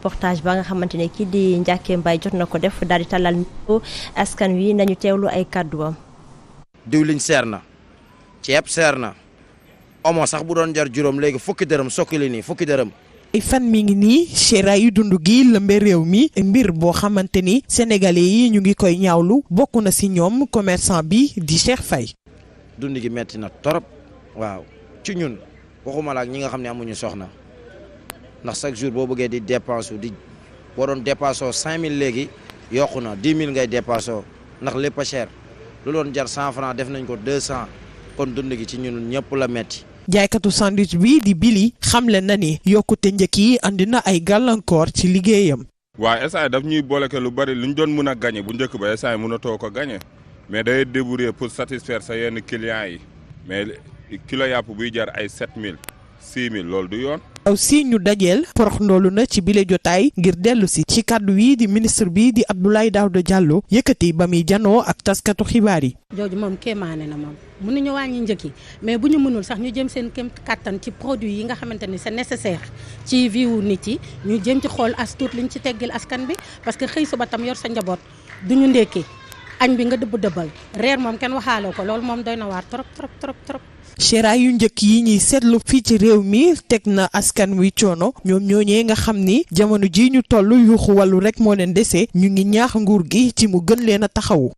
reportage ba nga xamante ne kii di Ndiaké Mbaye jot na ko def daal di tàllal micro askan wi nañu teewlu ay kàdduwam. diwliñ seer na ceeb seer na omo sax bu doon jar juróom léegi fukki dërëm sokkili nii fukki dërëm. ay fan mi ngi nii seeraayu dund gi lëmbe réew mi mbir boo xamante ni sénégalais yi ñu ngi koy ñaawlu bokk na ci ñoom commerçant bi di Cheikh Faye. dund gi metti na torop waaw ci ñun waxuma la ak ñi nga xam ne amuñu soxna ndax chaque jour boo bëggee di dépense di boo doon dépassé 5000 léegi yokku na 10 000 ngay dépassé ndax lépp a cher lu doon jar 100 francs def nañ ko 200 kon dund gi ci ñun ñëpp la metti. jaaykatu sandwich bi di Billy xamle na ni yokkute njëkk yi andi na ay gàllankoor ci liggéeyam. waaye instant daf ñuy booleke lu bari lu ñu doon mën a gagné bu njëkk ba instant mënatoo ko gagné mais day débrouiller pour satisfaire sa yenn clients yi mais kilo yàpp buy jar ay 7000 6000 loolu du yoon. aussi ñu dajeel porox ndoolu na ci bile jotaay ngir dellu si ci kàddu yi di ministre bi di Abdoulaye Daouda Diallo yëkkati ba muy janoo ak taskatu xibaar yi. jooju moom kéemaane na moom mënuñu wàññi njëkk yi mais bu ñu mënul sax ñu jëm seen kéem kattan ci produit yi nga xamante ni c'est nécessaire ci vie wu nit yi ñu jëm ci xool as tuut liñ ci teggil askan bi parce que xëy suba tam yor sa njaboot duñu ndékki añ bi nga dëbbal reer moom kenn waxaale ko loolu moom doy na waar trop. seeraay yu njëkk yi ñuy seetlu fii ci réew mi teg na askan wi coono ñoom ñooñee nga xam ni jamono ji ñu toll yuuxu wàllu rek moo leen dese ñu ngi ñaax nguur gi ci mu gën leen a taxawu.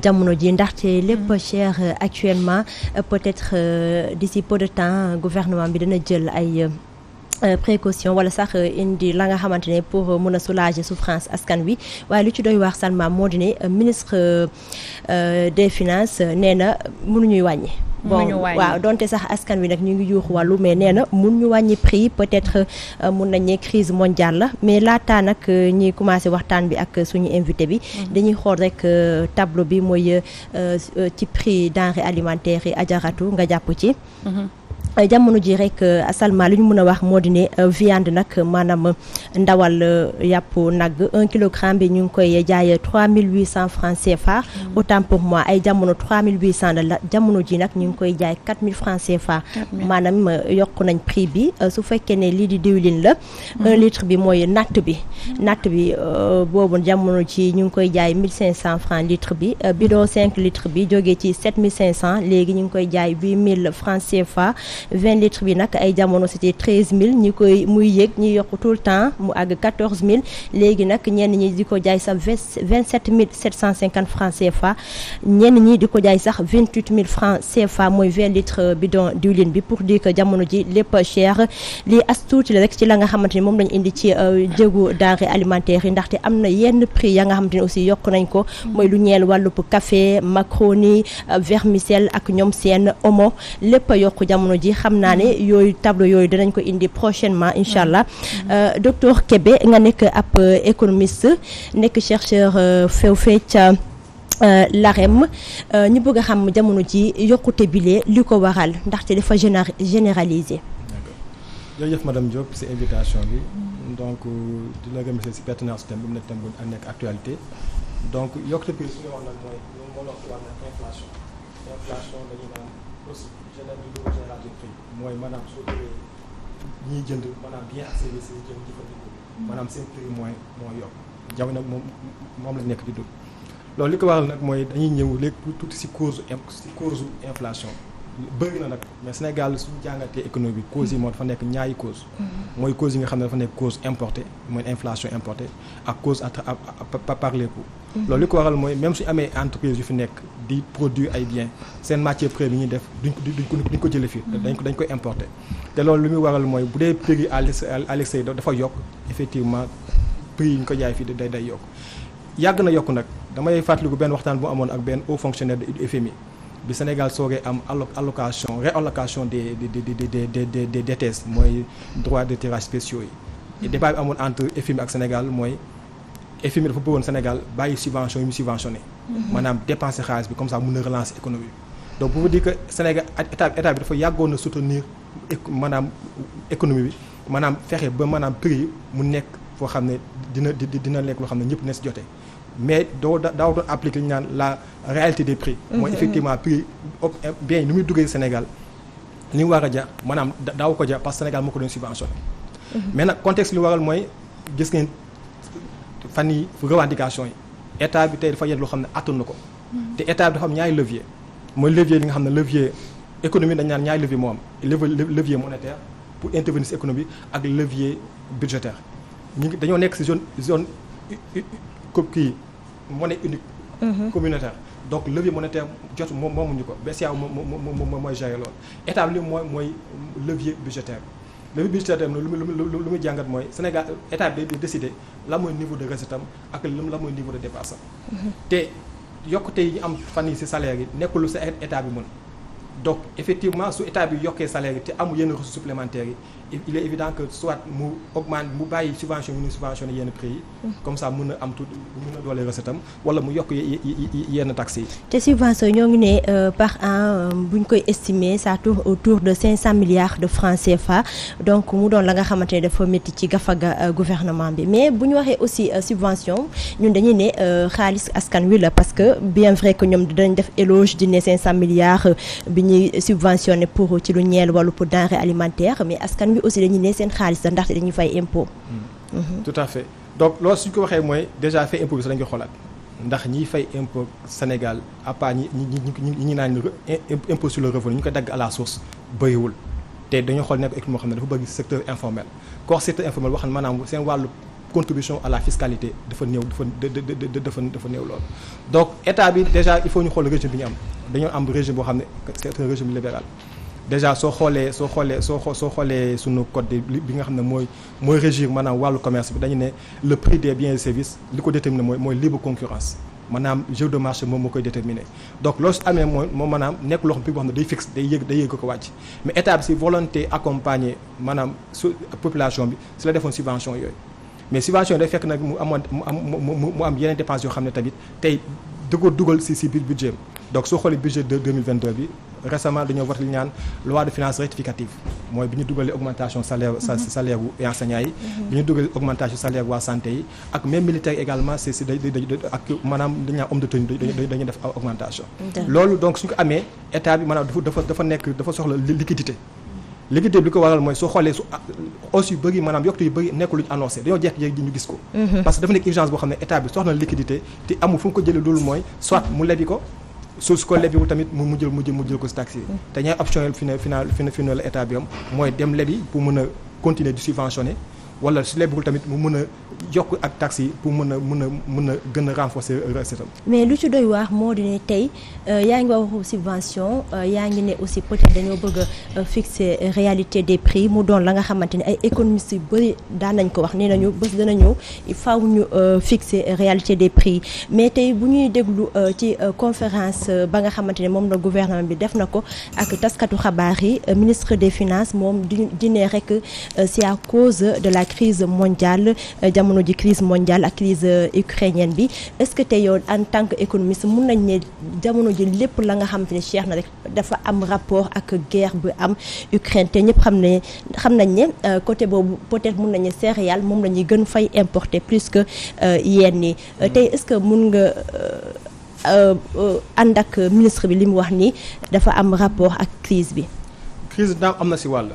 jamono ji ndaxte lépp cher actuellement peut-être d'ici peu de temps gouvernement bi dana jël ay précaution wala sax indi la nga xamante ne pour mën a soulager souffrance askan wi waaye lu ci doy wax Salma moo di ne ministre des finances nee na mënuñuy wàññi. bon waaw donte sax askan wi nag ñu ngi yuuxu wàllu mais nee na mun ñu wàññi prix peut-être mun nañ ne crise mondiale la mais laataa nag ñuy commencé waxtaan bi ak suñu invité bi dañuy xool rek tableau bi mooy ci prix denrées alimentaires yi ajaratu nga jàpp ci jamono ji rek Salma li ñu mën a wax moo di ne viande nag maanaam ndawal yàpp nag 1 kilogramme bi ñu ngi koy jaay 3800 francs CFA. autant pour moi ay jamono 3800 la jamono ji nag ñu ngi koy jaay 4000 francs CFA. maanaam yokk nañ prix bi su fekkee ne lii di diwlin la. 1 litre bi mooy natt bi boobu jamono ji ñu ngi koy jaay 1500 francs litre bi bidon 5 litres bi jógee ci 7500 léegi ñu ngi koy jaay 8000 francs CFA. 20 litres bi nag ay jamono c'était 13000 ñi koy muy yéeg ñi yokk tout le temps mu àgg 14000 léegi nag ñenn ñi di ko jaay sax 27750 francs CFA ñenn ñi di ko jaay sax 28000 francs CFA mooy 20 litres bidon diwlin bi pour dire que jamono ji lépp cher lii as tuuti la rek ci la nga xamante ni moom lañu indi ci jëgu denrées alimentaires yi ndaxte am na yenn prix ya nga xamante ni aussi yokk nañ ko mooy lu ñeel wàllub café macaroni vermicelle ak ñoom seen omo lépp a yokk jamono ji xam naa ne yooyu tableau yooyu dinañ ko indi prochainement incha allah docteur Kébé nga nekk ab économiste nekk chercheur fee ca l'AREM ñu bëgg a xam jamono ji yokkute bile li ko waral ndaxte dafa généraliser. jërëjëf madame Diop ci invitation bi donc di la remercier ci pertinence thème bi mu nekk thème bu nekk actualité donc yokkute bi su ñu wax nag mooy moo la wax inflation dañuy naan aussi mooy maanaam soo jëlee ñiy jënd maanaam bien ak service yi jënd jëfandikoo maanaam seen prix moo yokk jamono nag moom la nekk di dugg loolu li ko waral nag mooy dañuy ñëw léegi tuuti ci cause inflation bëri na nag mais Sénégal suñu jàngatee économie bi cause yi moo dafa nekk ñaari cause mooy cause yi nga xam ne dafa nekk cause importée mooy inflation importée ak cause par les coûts loolu li ko waral mooy même suñu amee entreprise yu fi nekk di produire ay biens seen matière première bi ñuy def duñ ko jëlee fii dañ koy importer te loolu li muy waral mooy bu dee prix à l'extérieur dafa yokk effectivement prix yi ñu ko jaay fii day yokk yàgg na yokk nag damay fàttaliku benn waxtaan bu amoon ak benn haut fonctionnaire du FMI bi Sénégal soogee am réallocation des DTS mooy droits de tirage spéciaux yi débat bi amoon entre FMI ak Sénégal mooy FMI dafa bëggoon Sénégal bàyyi subvention yi mu subventionné maanaam dépenser xaalis bi comme ça mën a relancer économie donc pour vous dire que Sénégal état bi dafa yàggoon na soutenir maanaam économie bi maanaam fexe ba maanaam prix mu nekk foo xam ne dina nekk loo xam ne ñëpp na si jotee mais daaw doon appliquer li ñu naan la réalité des prix mooy effectivement prix bien ni muy duggee Sénégal li mu war a jar maanaam daaw ko jar parce que Sénégal moo ko doon subventionné. mais nag contexte li waral mooy gis ngeen fan yi revendication yi état bi tey dafa yet loo xam ne attan na ko. te état bi dafa am ñaari levier mooy levier li nga xam ne levier économie dañ naan ñaari levier moo am levier monétaire pour intervenir ci économie ak levier budgétaire ñu ngi dañoo nekk ci zone kii monnaie unique. communautaire donc levier monétaire jot moomuñu ko BCEAO mooy gérer loolu état bi li mooy levier budgétaire. levier budgétaire lu muy jàngat mooy Sénégal état bi day décider la mooy niveau de recette am ak la mooy niveau de dépense am. te yokkute yi ñu am fan yi ci salaire yi nekkul lu sa état bi mën donc effectivement su état bi yokkee salaire yi te amul yenn ressources supplémentaires yi il est évident que soit mu augmente mu bàyyi subvention yi mu subventionné yenn prix yi. comme ça mën a am tout mën a doole recette am wala mu yokk yenn taxes yi. te subvention ñoo ngi ne par an bu ñu koy estimer ça tourne autour de 500 milliards de francs CFA donc mu doon la nga xamante ne dafa métti ci gafaga gouvernement bi mais bu ñu waxee aussi subvention ñun dañuy ne xaalis askan wi la parce que bien vrai que ñoom dañ def éloge di ne 500 milliards bi ñuy subventionné pour ci lu ñeel wala pour denrée alimentaire mais askan wi aussi dañuy ne seen xaalis la ndaxte dañuy fay impôt. tout à fait donc loolu suñ ko waxee mooy déjà fay impôt bi sax dañ koy xoolaat ndax ñiy fay impôt Sénégal à part ñi naan impôt sur le revenu ñu ko dagg à la source bëriwul te dañoo xool nekk économie moo xam ne dafa bëgg secteur informel ko wax secteur informel wax maanaam seen wàllu contribution à la fiscalité dafa néew dafa néew lool. donc état bi déjà il faut ñu xool régime bi ñu am dañoo am régime boo xam ne c'est un régime libéral. déjà soo xoolee sunu code bi nga xam ne mooy régir maanaam wàllu commerce bi dañu ne le prix des biens et services li ko déterminer mooy libre concurrence maanaam jeu de marché moom moo koy déterminer donc loolu su amee moom maanaam nekk loo xam prix boo xam ne day fixe day yëg ko wàcc mais état bi si volonté accompagner maanaam su population bi si la defoon subvention yooyu mais subvention yi day fekk nag mu am yeneen dépenses yoo xam ne tamit tey da ko dugal si biir budget donc soo xoolee budget de 2022 bi récemment dañoo voté li ñaan loi de finances rectificative mooy bi ñu dugalee augmentation salaire wu enseignants yi bi ñu dugalee augmentation salaire waa santé yi ak même militaire également c'est ak maanaam dañu naan homme de tenue dañuy def augmentation loolu donc suñu ko amee état bi maanaam dafa soxla liquidité bi li ko waral mooy soo xoolee su hausse yu bëri maanaam yokkute yu bëri nekkul lu ñu annoncé dañoo jékki-jékki ñu gis ko parce que dafa nekk urgence boo xam ne état bi soxla na liquidité te amul fu mu ko jëlee loolu mooy soit mu lebi ko su ko lebiwul tamit mu jël ko si taxi yi te ñaari option yi final la état bi am mooy dem lebi pour mën a continuer di subventionner wala su lebiwul tamit mu mën a yokk ak taxi yi pour mën a gën a renforcer recette am. mais lu ci doy waar moo di ne tey yaa ngi waxu subvention yaa ngi ne aussi peut-être dañoo bëgg a fixer réalité des prix mu doon la nga xamante ne ay économistes yu bëri daan nañ ko wax nee nañu bés dana ñëw il faut ñu fixer réalité des prix mais tey bu ñuy déglu ci conférence ba nga xamante ne moom la gouvernement bi def na ko ak taskatu xabaar yi ministre des finances moom di ne rek c'est à cause de la crise mondiale jamono ji crise mondiale ak crise ukrainienne bi est-ce que tey yow en tant que économiste mun nañ ne jamono ji lépp la nga xamante ne Cheikh na rek dafa am rapport ak guerre bu am Ukraine te ñëpp xam nañ ne côté boobu peut-être mun nañ ne céréales moom la ñuy gën fay importer plus que yenn yi tey est-ce que mun nga ànd ak ministre bi li mu wax ni dafa am rapport ak crise bi. crise daam am na si wàll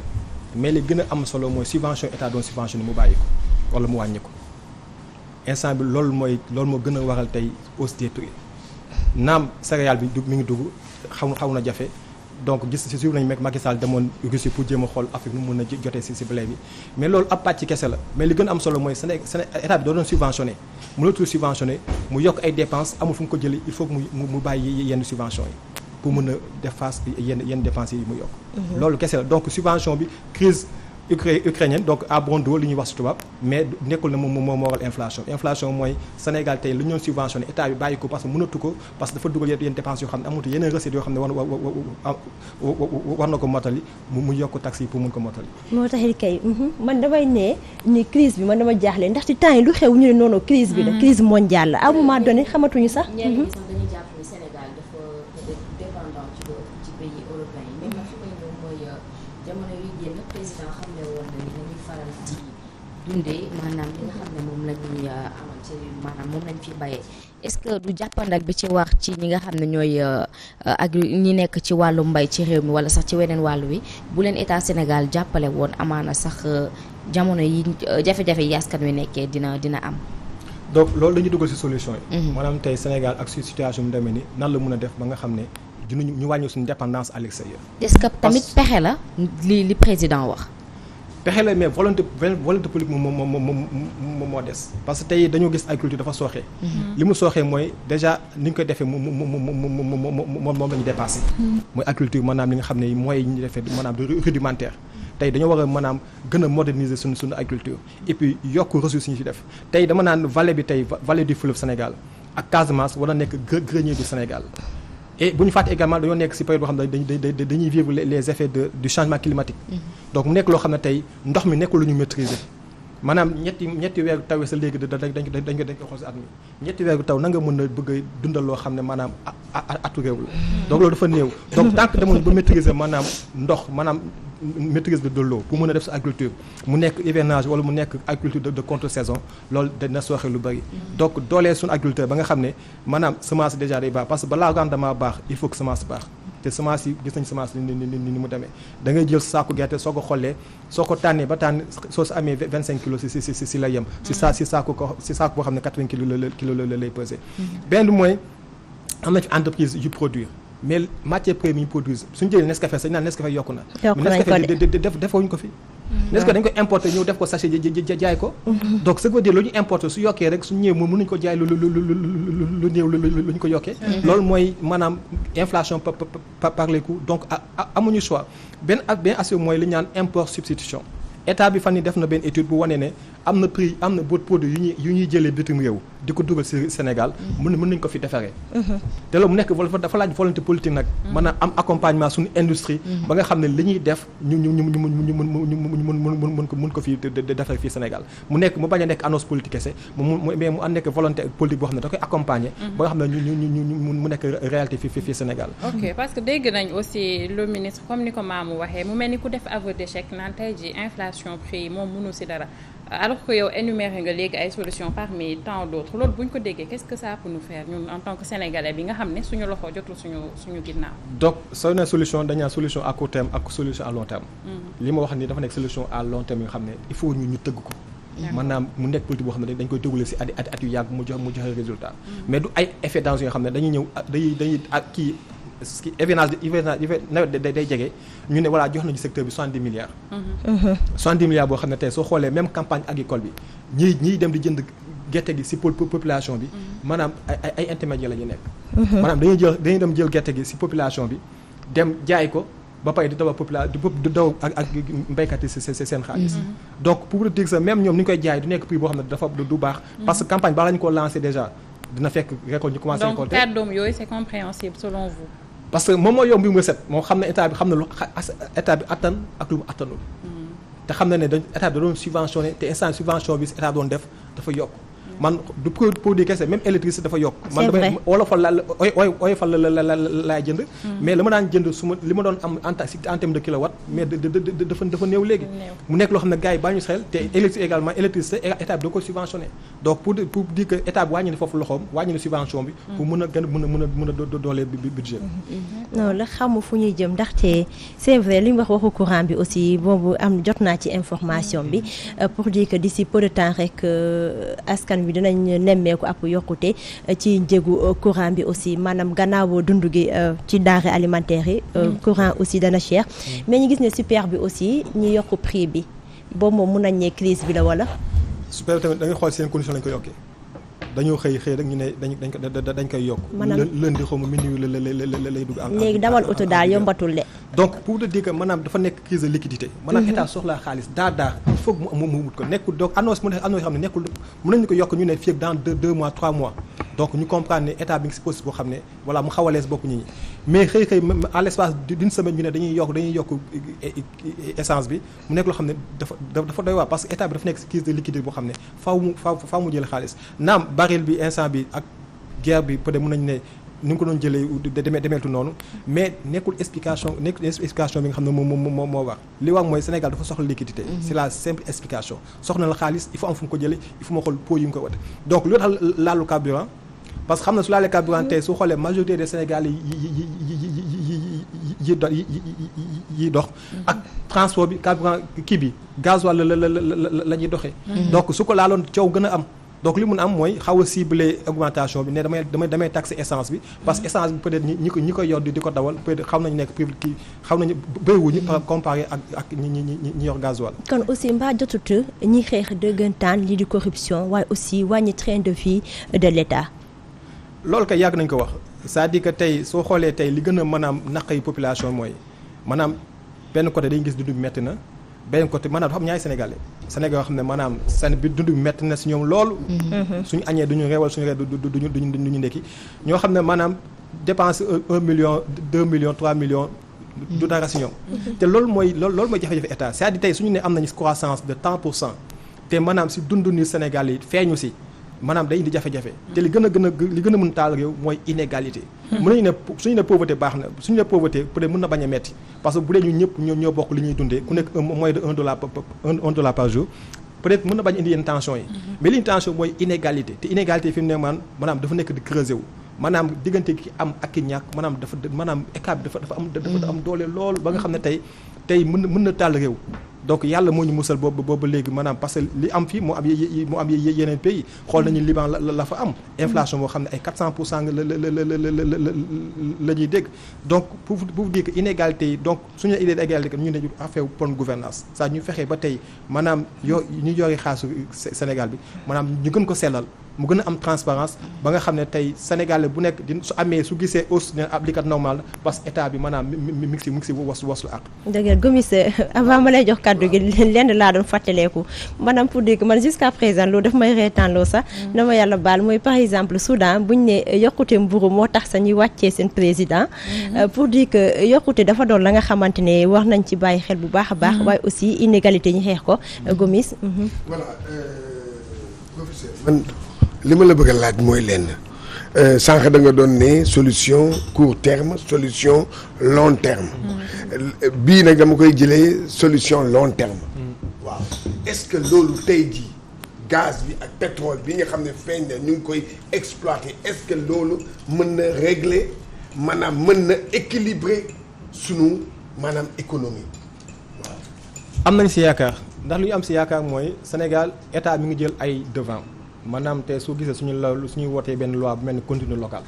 mais li gën a am solo mooy subvention état doon subventionné mu bàyyi ko wala mu wàññi ko instant bi loolu moo gën a waral tey hausse des prix naam céréale bi mi ngi dugg xaw na jafe donc gis si suuf nañu Macky Sall demoon Russie pour jéem a xool Afrique nu mën a jotee si blé bi mais loolu ab pàcc kese la mais li gën a am solo mooy état bi doo doon subventionné mënatul subventionné mu yokk ay dépenses amul fu mu ko jëlee il faut que mu bàyyi yenn subvention yi pour mën a def face yenn dépenses yi mu yokk loolu kese la donc subvention bi crise ukrainienne donc à bon dos li ñuy wax ci tubaab mais nekkul na moom waral inflation mooy Sénégal tey lu ñu doon subventionné état bi bàyyi ko parce que mënatu ko parce que dafa dugal yenn dépenses yoo xam ne amatu yeneen recettes yoo xam ne war na ko mottali mu yokk taxes yi pour mun ko mottali. moo taxit kay man damay ne ni crise bi man dama jaaxle ndax ci temps yi lu xew ñu ne noonu crise bi la crise mondiale la à un moment donné xamatuñu sax. dundee maanaam li nga xam ne moom la ñuy amal ci maanaam moom lañ fi bayee est-ce que du jàppandak bi ci war ci ñi nga xam ne ñooy ak ñi nekk ci wàllu mbay ci réew mi wala sax ci weneen wàllu wi bu leen état Sénégal jàppale woon amaana sax jamono yi jafe-jafe yi askan wi nekkee dina am. donc loolu dañuy dugal ci solution yi. maanaam tey Sénégal ak su situation mu demee ni nan la mën a def ba nga xam ne ñu wàññi suñu dépendance à l'extérieur. est-ce que tamit pexe la li président wax. pexe la mais volonté politique moom moo des parce que tey dañoo gis agriculture dafa sooxee. li mu sooxee mooy déjà ni ñu koy defee moom la ñu dépassé. mooy agriculture maanaam li nga xam ne mooy ñu defee maanaam rudimentaire. tey dañoo war a maanaam gën a moderniser suñu agriculture et puis yokk ressources yi ñu ci def tey dama naan vallée bi tey vallée du fleuve Sénégal ak Casamance war a nekk grenier du Sénégal. et bu ñu fàtte également dañoo nekk ci période boo xam ne dañuy vivre les effets du changement climatique. donc mu nekk loo xam ne tey ndox mi nekkul lu ñu maîtriser maanaam ñetti weeru tawee sa léegi dañ ko xool ci at mi ñetti weeru taw na nga mën a bëgg a dundal loo xam ne maanaam atu réew la. donc loolu dafa néew. donc tant que demoon ba maîtriser maanaam ndox maanaam maîtrise de l'eau pour mën a def sa agriculture mu nekk hivernage wala mu nekk agriculture de contre-saison loolu dina sooxe lu bari. donc doolee suñu agriculteur ba nga xam ne maanaam semence déjà day baax parce que balaa rendement baax il faut que semence baax te semence yi gis nañ semence ni mu demee da ngay jël saako gerte soo ko xollee soo ko tànnee ba tànn soo si amee 25 kilos si la yem. si saako boo xam ne 80 kilos la lay peser. benn bi mooy am na fi entreprise yu produire. mais matière première yi ñu produise suñu jëlee Nescafé sax ñu naan Nescafé yokku na. Nescafé defoo ñu ko fi. Nescafé dañ ko importer ñëw def ko sachet jaay ko. donc ce qui veut dire lu ñu importer su yokkee rek suñu ñëwee mën nañu ko jaay lu néew lu ñu ko yokkee. loolu mooy maanaam inflation par les coûts donc amuñu choix benn aspect mooy li ñu naan import substitution. état bi fan yi def na benn étude bu wane ne am na prix am na produit yu ñuy jëlee bitim réew di ko dugal ci Sénégal mën nañ ko fi defaree. te loolu mu nekk dafa laaj volonté politique nag. mën a am accompagnement suñu industrie. ba nga xam ne li ñuy def ñu mën ko fii defar fii Sénégal mu bañ a nekk annonce politique kese mais mu nekk volonté politique boo xam ne da koy accompagner. ba nga xam ne mu nekk réalité fii Sénégal. ok parce que dégg nañ aussi le ministre comme ni ko Mamou waxee mu mel ni ku def aveu d'échec naan tey ji inflation prix moom mënu ci dara. alors que yow énuméré nga léegi ay solutions parmi tant d'autres loolu bu ñu ko déggee qu'est-ce que ça peut nous faire ñun en tant que sénégalais bi nga xam ne suñu loxo jotul suñu ginnaaw. donc soo ne solution dañu naan solution à court terme ak solution à long terme. li ma wax nii dafa nekk solution à long terme yi nga xam ne il faut ñu tëgg ko. maanaam mu nekk politique boo xam ne dañ koy déglu ci at yu yàgg mu joxe résultat. mais du ay effets dangereux yoo xam ne dañuy ñëw dañuy ak kii. nawet day jege ñu ne voilà jox nañu secteur bi 70 milliards. 70 milliards boo xam ne tey soo xoolee même campagne agricole bi ñiy dem di jënd gerte gi ci population bi. maanaam ay intermédiaires la ñu nekk. maanaam dañuy dem jël gerte gi ci population bi dem jaay ko ba pare di daw di daw ak mbéykat yi ci seen xaalis. donc pour dire ça même ñoom ni ñu koy jaay du nekk prix boo xam ne dafa du baax. parce que campagne bala ñu ko lancé déjà dina fekk récolte ñu commencé récolter. donc kàddoom yooyu c'est compréhensible selon vous. parce que moom mooy yow mbir mu set moo xam ne état bi xam na lu état bi attan ak lu mu attanul. te xam na ne état bi da doon subventionné te instant subvention bi état doon def dafa yokk. man du produit kese même électricité dafa yokk. man damay oyofal la laay jënd. mais la ma daan jënd li ma doon am en terme de kilowatt mais dafa néew léegi. mu nekk loo xam ne gars yi baa ñu xel te électricité état bi da ko subventionné donc pour dire que état bi wàññi na foofu loxoom wàññi na subvention bi. pour mën a dooleel budget. non la xamu fu ñuy jëm ndaxte c'est vrai li mu waxu courant bi aussi boobu jot naa ci information bi pour dire que d'ici peu de temps rek askan wi dinañ nemmeeku ab yokkute ci njëgu courant bi aussi maanaam gannaaw dund gi ci denrées alimentaires yi courant aussi dana cher mais ñu gis ne super bi aussi ñu yokk prix bi boobu moom mun nañ ne crise bi la wala super bi tamit da ngay xool seen condition lañ ko yokkee dañoo xëy rek ñu ne dañ koy yokk lundi xaw ma minuit la lay dugg léegi dawal oto daal yombatul de donc pour te dire que maanaam dafa nekk crise de liquidité maanaam état soxlaa xaalis daa il faut que mu wut ko nekkul donc annonce mu ne annonce yoo xam ne nekkul mën nañu ko yokk ñu ne fii dans 2 mois 3 mois donc ñu comprendre ne état bi ngi si position boo xam ne voilà mu xaw a lees bopp nit ñi mais xëy à l'espace d'une semaine ñu ne dañuy yokk essence bi mu nekk loo xam ne dafa doy waar parce que état bi dafa nekk si crise de liquidité boo xam ne faaw mu jël xaalis naam baril bi instant bi ak guerre bi peut-être mën nañu ne ni nga ko doon jëlee demeetu noonu mais nekkul explication bi nga xam ne moo wax li wax mooy Sénégal dafa soxla liquidité c'est la simple explication soxna la xaalis il faut am fu mu ko jëlee il faut ma xool pot yi nga ko wate donc loolu tax laalu carburant parce que xam na su laalee carburant tey su xoolee majorité des Sénégalais yi dox ak transport bi carburant kii bi gasoil la ñuy doxee donc su ko laaloon coow gën a am donc li mun am mooy xaw a ciblé augmentation bi ne damay taxer essence bi parce que essence bi peut-être ñi koy yor di ko dawal peut-être xaw nañu nekk privé kii xaw nañu bëriwuñu comparé ak ñi yor gasoil. kon aussi mbaa jotut ñi xeex dëggantaan lii di corruption waaye aussi wàññi train de vie de l'État. loolu kay yàgg nañ ko wax c'est-à-dire que tey soo xoolee tey li gën a maanaam naqari population mooy maanaam benn côté dañuy gis dundu bi metti na benn côté maanaam dafa am ñaari Sénégal yoo xam ne maanaam seen bi dund bi metti na si ñoom loolu. suñu añee duñu reewal suñu ree duñu ndekki ñoo xam ne maanaam dépense 1 million 2 millions 3 millions du dara si ñoom. te loolu mooy jafe-jafe état c'est-à-dire tey suñu ne am nañu croissance de tant pour cent te maanaam si dundu ni Sénégal yi feeñu si. maanaam day indi jafe-jafe te li gën a mën taal réew mooy inégalité. mën nañu ne suñu ne pauvreté baax na suñu ne pauvreté peut-être mën na bañ a metti parce que bu dee ñun ñëpp ñoo bokk li ñuy dundee ku nekk moins de $1 par jour peut-être mën na bañ indi yenn tension yi. mais li ñu tension mooy inégalité te inégalité fi mu ne maanaam dafa nekk di creuser wu. maanaam diggante ki am ak ki ñàkk maanaam écart bi dafa am doole lool ba nga xam ne tey mën na taal réew. donc yàlla moo ñu musal boobu léegi maanaam parce que li am fii moo am yeneen pays xool nañu Liban la fa am inflation moo xam ne ay 400% la ñuy dégg donc pour dire que inégalité yi donc suñu inégalité ñu ne affaire bonne gouvernance ça ñu fexee ba tey maanaam ñu yori xaalisu Sénégal bi maanaam ñu gën ko sellal mu gën a am transparence ba nga xam ne tey Sénégalais bu nekk su amee su gisee hausse ne appliqué normal parce que état bi maanaam mi ngi si waslu ak. dëgg Gomis avant ma lay jox kàddu gi lenn laa doon fàttaleeku maanaam pour dire que man jusqu'à présent loolu daf may reetaanloo sax dama yàlla baal mooy par exemple Soudan buñ ne yokkute mburu moo tax sax ñuy wàccee seen président pour dire que yokkute dafa doon la nga xamante ne war nañ ci bàyyi xel bu baax a baax waaye aussi inégalité ñu xeex ko Gomis. voilà professeur man li ma la bëgg a laaj mooy lenn sànq da nga doon ne solution court terme solution long terme bii nag dama koy jëlee solution long terme waaw est-ce que loolu tey jii gaz bi ak pétrole bi nga xam ne feeñ na ñu ngi koy exploiter est-ce que loolu mën na régler maanaam mën na équilibrer sunu maanaam économie waaw. am nañ si yaakaar ndax lu ñu am si yaakaar mooy Sénégal état mi ngi jël ay devant maanaam te soo gisee suñuy wootee benn loi bu mel ni contenu local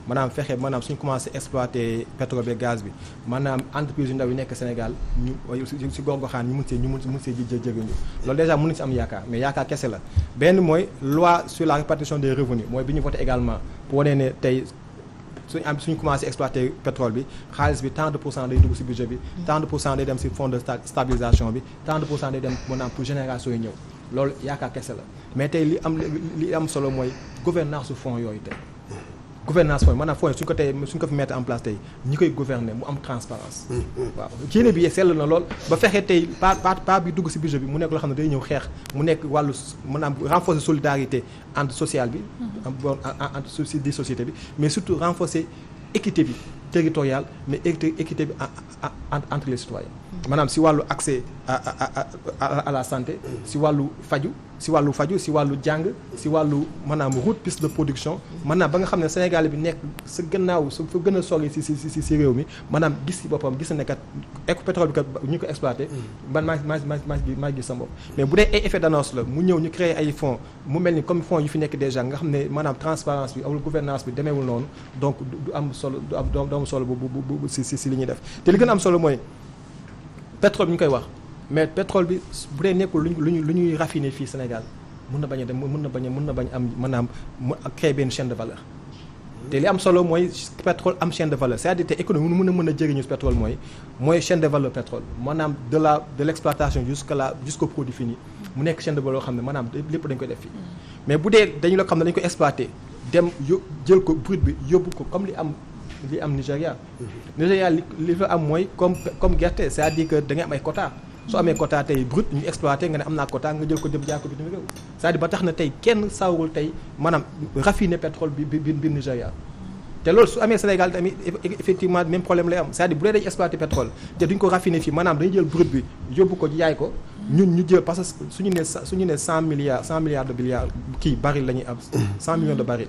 maanaam fexe maanaam suñu commencé exploiter pétrole bi gaz bi maanaam entreprise yu ndaw yi nekk Sénégal ñu si gox-goxaan ñu mun see jëriñu loolu déjà mën nañu si am yaakaar mais yaakaar kese la benn mooy loi sur la répartition des revenus mooy bi ñu voté également pour wane ne tey suñu commencé exploiter pétrole bi xaalis bi tant de pour cent day dugg si budget bi tant de pour cent day dem si fonds de stabilisation bi tant de pour cent day dem maanaam pour génération yi ñëw loolu yaakaar kese la mais tey li am solo mooy gouvernance su fonds yooyu tey gouvernance fonds maanaam fonds yi suñ ko fi mettre en place tey ñi koy gouverner mu am transparence waaw jéene bi sell na lool ba fexe tey pas bi dugg si budget bi mu nekk loo xam ne day ñëw xeex mu nekk wàllu maanaam renforcer solidarité entre sociale bi entre di société bi mais surtout renforcer équité bi territoriale mais équité bi entre les citoyens maanaam si wàllu accès à la santé si wàllu faju si wàllu jàng si wàllu maanaam route piste de production maanaam ba nga xam ne Sénégal bi nekk sa gannaaw su fa gën a sori si réew mi maanaam gis si boppam gis na ne kat pétrole bi kat ñu ko exploité man maa gis sa bopp mais bu dee ay effet d'annonce la mu ñëw ñu créer ay fonds mu mel ni comme fonds yu fi nekk déjà nga xam ne maanaam transparence bi amul gouvernance bi demeewul noonu donc du am solo bu si li ñuy def te li gën a am solo mooy pétrole bi ñu koy wax mais pétrole bi bu dee nekkul lu ñuy raffiner fii Sénégal mën na bañ am maanaam mu créer benn chaîne de valeur te li am solo mooy pétrole am chaîne de valeur c'est-à-dire te économie mën a jëriñu si pétrole mooy chaîne de valeur pétrole maanaam de l'exploitation jusqu'au produit fini mu nekk chaîne de valeur xam ne maanaam lépp dañ koy def fii mais bu dee dañu la xam ne dañu ko exploiter dem jël ko brut bi yóbbu ko comme li am Nigéria li fa am mooy comme gerte c'est-à-dire que da ngay am ay quota soo amee quota tey brut ñu exploité nga ne am naa quota nga jël ko dem jaay ko bitim réew c'est-à-dire ba tax na tey kenn sawarul tey maanaam raffiner pétrole bi Nigéria te loolu su amee Sénégal tamit effectivement même problème lay am c'est-à-dire bu dee dañu exploité pétrole te duñ ko raffiner fii maanaam dañuy jël brut bi yóbbu ko jaay ko ñun ñu jël parce que suñu ne 100 milliards de barils la ñuy am 100 millions de barils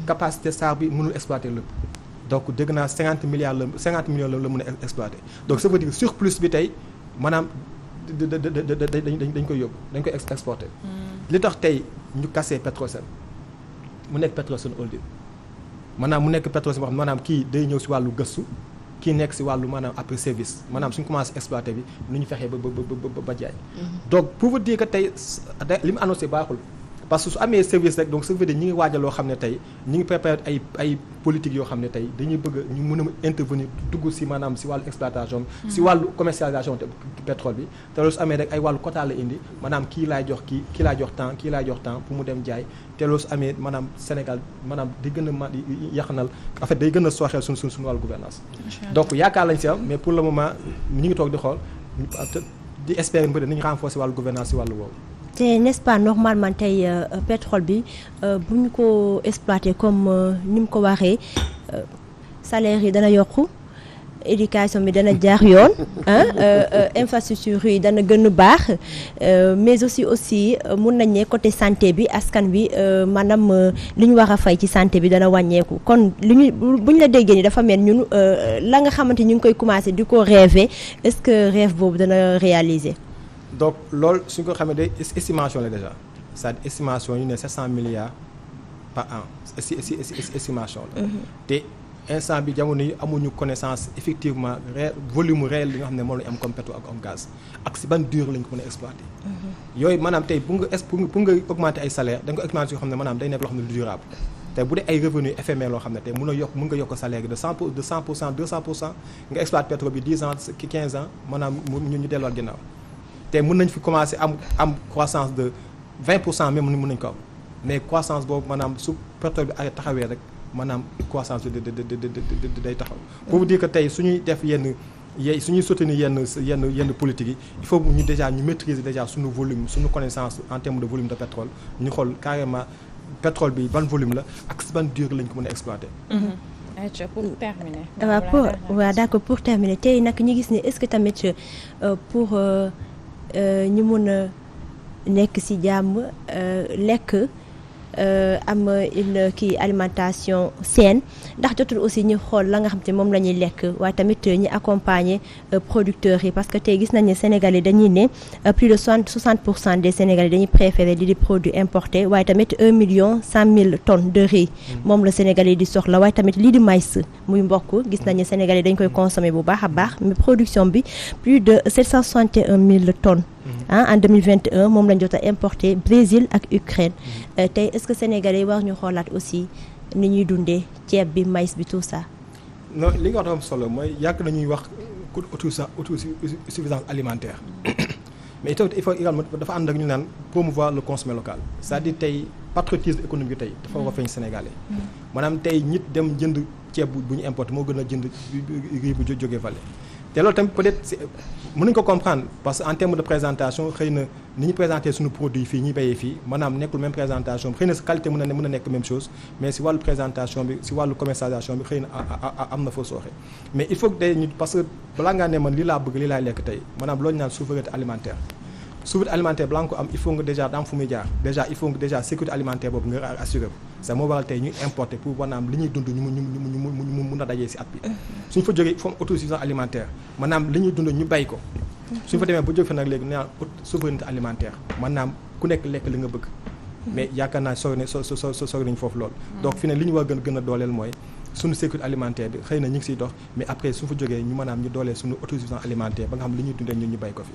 capacité SAR bi mënul exploiter lépp donc dégg naa 50 millions la mën a exploiter donc ça veut dire surplus bi tey maanaam dañ koy yóbbu dañ koy exporter. li tax tey ñu casser Petrosen mu nekk Petrosen Holding maanaam mu nekk Petrosen boo xam maanaam kii day ñëw si wàllu gëstu kii nekk si wàllu maanaam après service maanaam suñu commencé exploiter bi nu ñu fexee ba jaay. donc pour vous dire que tey li mu annoncé baaxul. parce que su amee service rek donc ça veut dire ñi ngi waajal loo xam ne tey ñi ngi préparé ay politique yoo xam ne tey dañuy bëgg ñu mën a intervenir dugg si maanaam si wàllu exploitation bi si wàllu commercialisation pétrole bi te loolu su amee rek ay wàllu quota la indi maanaam kii laay jox temps pour mu dem jaay te loolu su amee maanaam Sénégal maanaam day gën a yaxanal en fait day gën a sooxeel suñu wàllu gouvernance donc yaakaar lañ si am mais pour le moment ñi ngi toog di xool di espérer mbir nañu renforcer wàllu gouvernance si wàllu woowu. te n'est-ce pas normalement tey pétrole bi bu ñu ko exploité comme ni mu ko waxee salaire yi dana yokku éducation bi dana jaar yoon infrastructure yi dana gën a baax mais aussi mun nañ ne côté santé bi askan bi maanaam li ñu war a fay ci santé bi dana wàññeeku kon li ñu bu ñu la déggee ni dafa mel ñun la nga xamante ñu ngi koy commencé di ko rêver est-ce que rêve boobu dana réaliser. donc loolu suñ ko xamee day estimation la déjà c'est-à-dire estimation yu ne 700 milliards par an estimation la te instant bi jamono yi amuñu connaissance effectivement volume réel li nga xam ne moom lañu am comme pétrole ak comme gaz ak si ban durée lañ ko mën a exploiter yooyu maanaam tey pour nga augmenter ay salaire da nga ko augmenter yoo xam ne maanaam day nekk loo xam ne du durable tey bu dee ay revenu éphémère loo xam ne tey mën nga yokk salaire de 100% 200% nga exploiter pétrole bi 10 ans 15 ans maanaam ñu delluwaat ginnaaw te mën nañ fi commencer am croissance de 20% même mën nañ ko am mais croissance boobu maanaam su pétrole bi ay taxawee rek maanaam croissance bi day taxaw. pour vous dire que tey suñuy def suñuy soutenir yenn politique yi il faut ñu déjà ñu maîtriser déjà suñu volume suñu connaissance en termes de volume de pétrole ñu xool carrément pétrole bi ban volume la ak si ban durée lañ ko mën a exploiter. pour terminer. waaw d'accord pour terminer tey nag ñu gis ne est-ce que tamit pour. ñu mun a nekk ci jàmm lekk am une alimentation saine ndax jotul aussi ñu xool la nga xam te moom la ñuy lekk waaye tamit ñu accompagner producteurs yi parce que tey gis nañ ne Sénégalais dañuy ne plus de 60% des Sénégalais dañuy préférer di produits importés waaye tamit 1,1 tonnes de riz moom la Sénégalais di soxla waaye tamit lii di maïs muy mbokk gis nañ ne Sénégalais dañ koy consommer bu baax a baax mais production bi plus de 761 000 tonnes en 2021 moom lañ jot a importé Brésil ak Ukraine tey est-ce que Sénégalais yi war ñu xoolaat aussi ni ñuy dundee ceeb bi maïs bi tout ça. non li nga wax dafa am solo mooy yàgg nañuy wax autosuffisance alimentaire mais itam il faut également dafa ànd ak ñu naan promouvoir le consommé local c'est-à-dire tey patriotisme économique tey dafa war a feeñ Sénégalais maanaam tey nit dem jënd ceeb bu ñu importé moo gën a jënd riz bu jógee Vallée te loolu tamit peut-être mën nañu ko comprendre parce que en termes de présentation xëy na ni ñu présenté suñu produit fii ñuy béyee fii maanaam nekkul même présentation bi xëy na si qualité mën na nekk même chose mais si wàllu présentation bi si wàllu commercialisation bi xëy na am na fa sooxe mais il faut que day ñu parce que balaa ngaa ne man lii laa bëgg lii laay lekk tey maanaam loolu ñu naan souveraineté alimentaire balaa nga ko am il faut nga déjà daam fu muy jaar déjà il faut nga déjà sécurité alimentaire boobu nga assuré ko ça moo waral tey ñuy importer pour maanaam li ñuy dund ñu mun a dajee si at bi suñ fa jógee foofu autosuffisance alimentaire maanaam li ñuy dund ñu bay ko suñ fa demee ba jóg fa nag léegi naan souveraineté alimentaire maanaam ku nekk lekk li nga bëgg mais yaakaar naa sori nañu foofu loolu donc fi ne li ñu war gën a dooleel mooy suñu sécurité alimentaire bi xëy na ñu ngi siy dox mais après suñ fa jógee ñu maanaam ñu dooleel suñu autosuffisance alimentaire ba nga xam li ñuy dundee ñun ñu bay ko fi